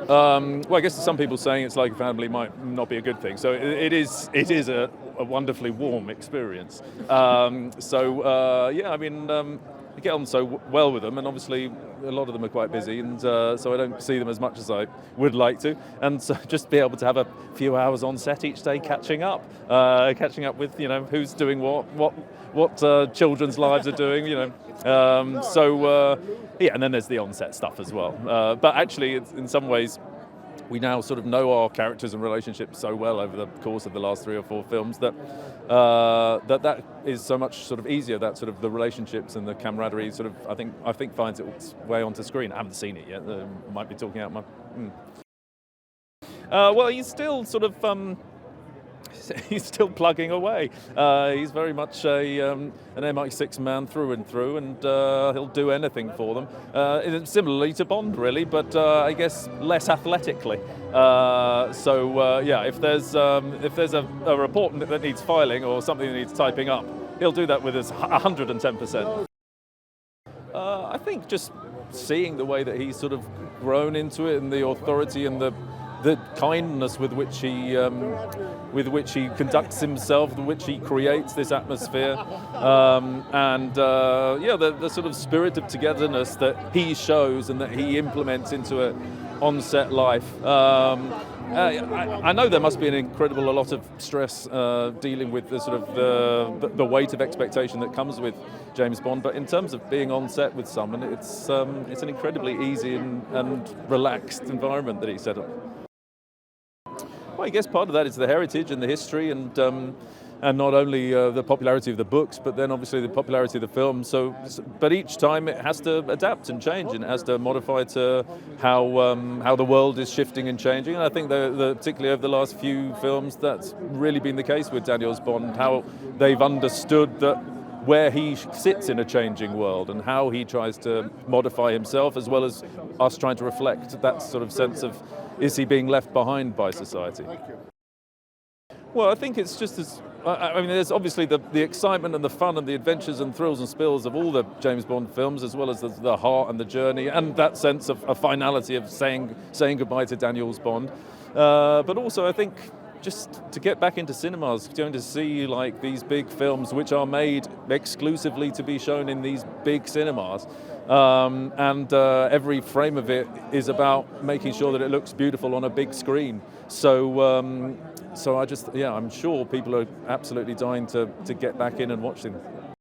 Well, I guess some people saying it's like a family might not be a good thing. So it is a wonderfully warm experience. Yeah, I mean, I get on so well with them, and obviously a lot of them are quite busy, and so I don't see them as much as I would like to. And so just be able to have a few hours on set each day, catching up with who's doing what children's lives are doing, yeah, and then there's the on-set stuff as well. But actually, in some ways, we now sort of know our characters and relationships so well over the course of the last 3 or 4 films that that is so much sort of easier. That sort of the relationships and the camaraderie sort of I think finds its way onto screen. I haven't seen it yet. Might be talking out my. Well, he's still sort of. He's still plugging away. He's very much an MI6 man through and through, and he'll do anything for them. Similarly to Bond, really, but I guess less athletically. Yeah, if there's a report that needs filing or something that needs typing up, he'll do that with us 110%. I think just seeing the way that he's sort of grown into it, and the authority and the kindness with which he conducts himself, with which he creates this atmosphere, the sort of spirit of togetherness that he shows and that he implements into an on-set life. I know there must be a lot of stress dealing with the sort of the weight of expectation that comes with James Bond, but in terms of being on set with someone, it's an incredibly easy and relaxed environment that he set up. Well, I guess part of that is the heritage and the history, and not only the popularity of the books, but then obviously the popularity of the film. But each time it has to adapt and change, and it has to modify to how the world is shifting and changing. And I think particularly over the last few films, that's really been the case with Daniel's Bond. How they've understood that where he sits in a changing world, and how he tries to modify himself, as well as us trying to reflect that sort of sense of, is he being left behind by society? Well, I think it's just as... I mean, there's obviously the excitement and the fun and the adventures and thrills and spills of all the James Bond films, as well as the heart and the journey, and that sense of a finality of saying goodbye to Daniel's Bond. But also, I think, just to get back into cinemas, going to see like these big films which are made exclusively to be shown in these big cinemas. Every frame of it is about making sure that it looks beautiful on a big screen. So I'm sure people are absolutely dying to get back in and watch them.